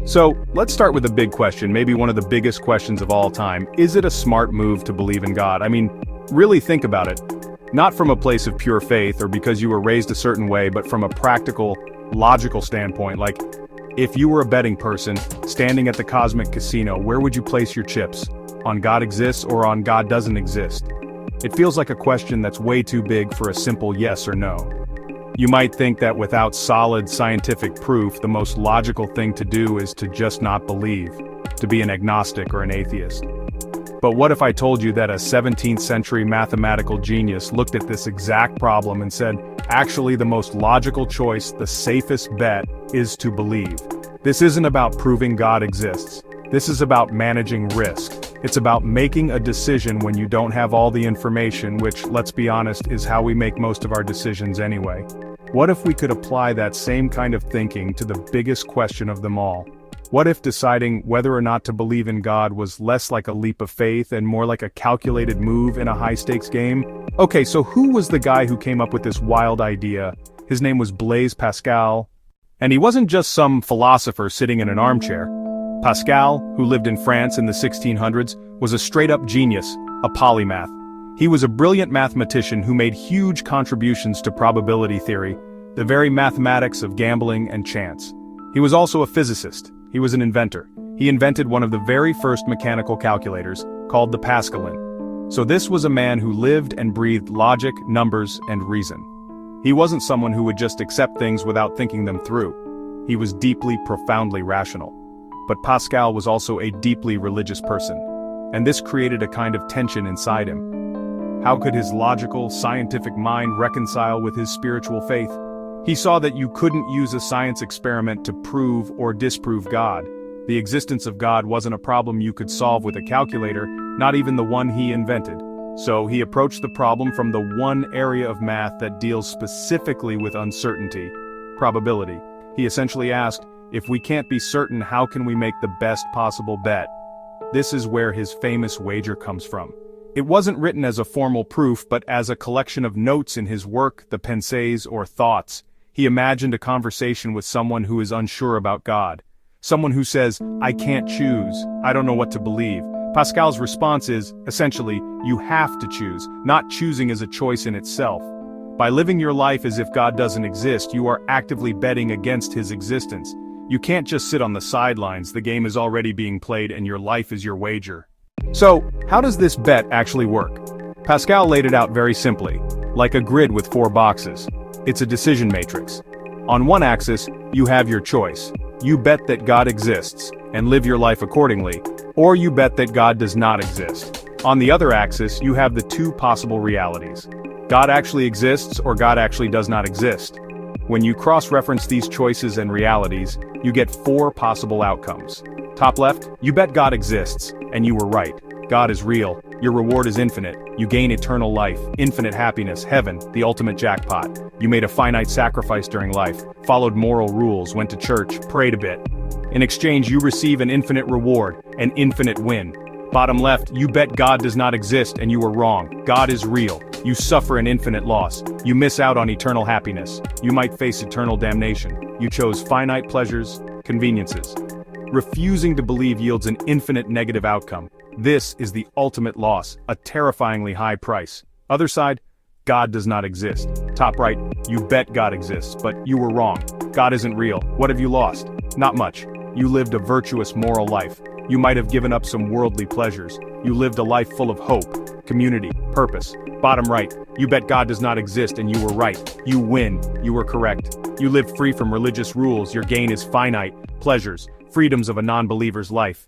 So, let's start with a big question, maybe one of the biggest questions of all time. Is it a smart move to believe in God? I mean, really think about it. Not from a place of pure faith or because you were raised a certain way, but from a practical, logical standpoint. Like, if you were a betting person, standing at the cosmic casino, where would you place your chips? On God exists or on God doesn't exist? It feels like a question that's way too big for a simple yes or no. You might think that without solid scientific proof, the most logical thing to do is to just not believe, to be an agnostic or an atheist. But what if I told you that a 17th century mathematical genius looked at this exact problem and said, actually the most logical choice, the safest bet, is to believe. This isn't about proving God exists. This is about managing risk. It's about making a decision when you don't have all the information, which, let's be honest, is how we make most of our decisions anyway. What if we could apply that same kind of thinking to the biggest question of them all? What if deciding whether or not to believe in God was less like a leap of faith and more like a calculated move in a high-stakes game? Okay, so who was the guy who came up with this wild idea? His name was Blaise Pascal. And he wasn't just some philosopher sitting in an armchair. Pascal, who lived in France in the 1600s, was a straight-up genius, a polymath. He was a brilliant mathematician who made huge contributions to probability theory, the very mathematics of gambling and chance. He was also a physicist. He was an inventor. He invented one of the very first mechanical calculators, called the Pascaline. So this was a man who lived and breathed logic, numbers, and reason. He wasn't someone who would just accept things without thinking them through. He was deeply, profoundly rational. But Pascal was also a deeply religious person. And this created a kind of tension inside him. How could his logical, scientific mind reconcile with his spiritual faith? He saw that you couldn't use a science experiment to prove or disprove God. The existence of God wasn't a problem you could solve with a calculator, not even the one he invented. So he approached the problem from the one area of math that deals specifically with uncertainty, probability. He essentially asked, if we can't be certain, how can we make the best possible bet? This is where his famous wager comes from. It wasn't written as a formal proof, but as a collection of notes in his work, the pensées or thoughts. He imagined a conversation with someone who is unsure about God. Someone who says, I can't choose, I don't know what to believe. Pascal's response is, essentially, you have to choose. Not choosing is a choice in itself. By living your life as if God doesn't exist, you are actively betting against his existence. You can't just sit on the sidelines, the game is already being played and your life is your wager. So, how does this bet actually work? Pascal laid it out very simply, like a grid with 4 boxes. It's a decision matrix. On one axis, you have your choice. You bet that God exists, and live your life accordingly, or you bet that God does not exist. On the other axis, you have the 2 possible realities. God actually exists, or God actually does not exist. When you cross-reference these choices and realities, you get 4 possible outcomes. Top left, you bet God exists, and you were right. God is real, your reward is infinite, you gain eternal life, infinite happiness, heaven, the ultimate jackpot. You made a finite sacrifice during life, followed moral rules, went to church, prayed a bit. In exchange, you receive an infinite reward, an infinite win. Bottom left, you bet God does not exist and you were wrong. God is real. You suffer an infinite loss. You miss out on eternal happiness. You might face eternal damnation. You chose finite pleasures, conveniences. Refusing to believe yields an infinite negative outcome. This is the ultimate loss, a terrifyingly high price. Other side, God does not exist. Top right, you bet God exists, but you were wrong. God isn't real. What have you lost? Not much. You lived a virtuous moral life. You might have given up some worldly pleasures. You lived a life full of hope, community, purpose. Bottom right, you bet God does not exist and you were right. You win. You were correct. You lived free from religious rules. Your gain is finite, pleasures, freedoms of a non-believer's life.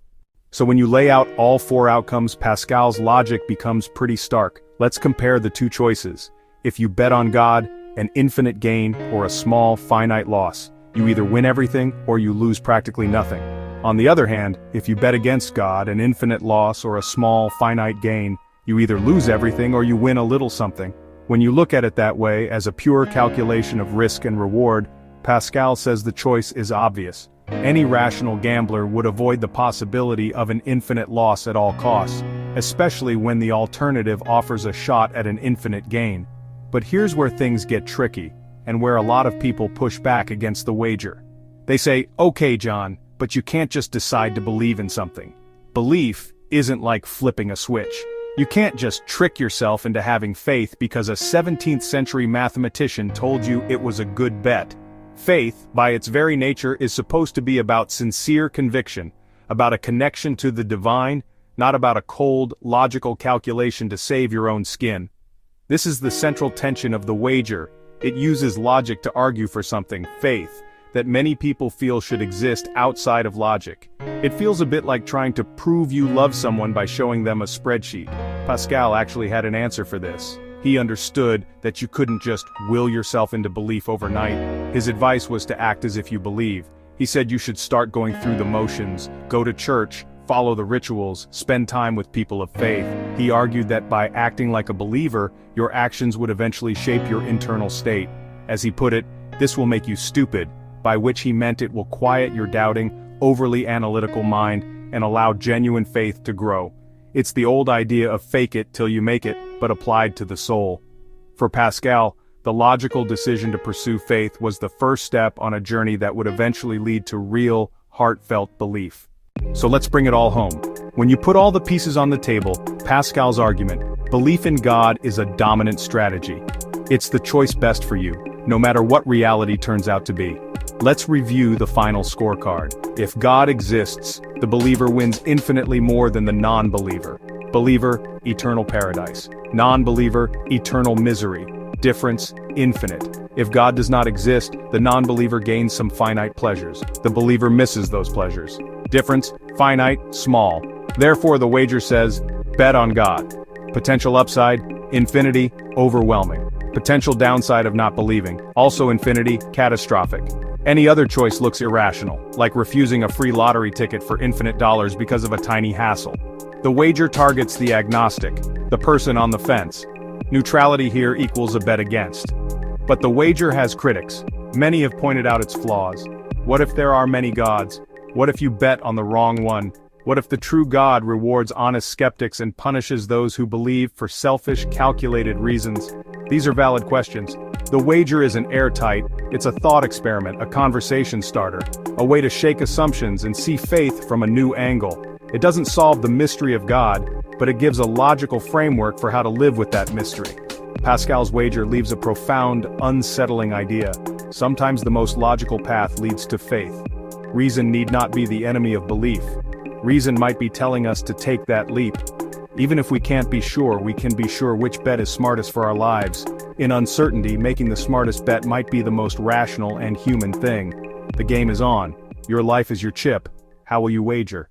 So when you lay out all 4 outcomes, Pascal's logic becomes pretty stark. Let's compare the 2 choices. If you bet on God, an infinite gain or a small, finite loss. You either win everything or you lose practically nothing. On the other hand, if you bet against God, an infinite loss or a small, finite gain, you either lose everything or you win a little something. When you look at it that way, as a pure calculation of risk and reward, Pascal says the choice is obvious. Any rational gambler would avoid the possibility of an infinite loss at all costs, especially when the alternative offers a shot at an infinite gain. But here's where things get tricky, and where a lot of people push back against the wager. They say, okay John, but you can't just decide to believe in something. Belief isn't like flipping a switch. You can't just trick yourself into having faith because a 17th century mathematician told you it was a good bet. Faith, by its very nature, is supposed to be about sincere conviction, about a connection to the divine, not about a cold, logical calculation to save your own skin. This is the central tension of the wager. It uses logic to argue for something, faith, that many people feel should exist outside of logic. It feels a bit like trying to prove you love someone by showing them a spreadsheet. Pascal actually had an answer for this. He understood that you couldn't just will yourself into belief overnight. His advice was to act as if you believe. He said you should start going through the motions, go to church, follow the rituals, spend time with people of faith. He argued that by acting like a believer, your actions would eventually shape your internal state. As he put it, this will make you stupid, by which he meant it will quiet your doubting, overly analytical mind, and allow genuine faith to grow. It's the old idea of fake it till you make it, but applied to the soul. For Pascal, the logical decision to pursue faith was the first step on a journey that would eventually lead to real, heartfelt belief. So let's bring it all home. When you put all the pieces on the table, Pascal's argument, belief in God is a dominant strategy. It's the choice best for you, no matter what reality turns out to be. Let's review the final scorecard. If God exists, the believer wins infinitely more than the non-believer. Believer, eternal paradise. Non-believer, eternal misery. Difference, infinite. If God does not exist, the non-believer gains some finite pleasures. The believer misses those pleasures. Difference, finite, small. Therefore the wager says, bet on God. Potential upside, infinity, overwhelming. Potential downside of not believing, also infinity, catastrophic. Any other choice looks irrational, like refusing a free lottery ticket for infinite dollars because of a tiny hassle. The wager targets the agnostic, the person on the fence. Neutrality here equals a bet against. But the wager has critics. Many have pointed out its flaws. What if there are many gods? What if you bet on the wrong one? What if the true God rewards honest skeptics and punishes those who believe for selfish, calculated reasons? These are valid questions. The wager isn't airtight, it's a thought experiment, a conversation starter, a way to shake assumptions and see faith from a new angle. It doesn't solve the mystery of God, but it gives a logical framework for how to live with that mystery. Pascal's wager leaves a profound, unsettling idea. Sometimes the most logical path leads to faith. Reason need not be the enemy of belief. Reason might be telling us to take that leap. Even if we can't be sure, we can be sure which bet is smartest for our lives. In uncertainty, making the smartest bet might be the most rational and human thing. The game is on. Your life is your chip. How will you wager?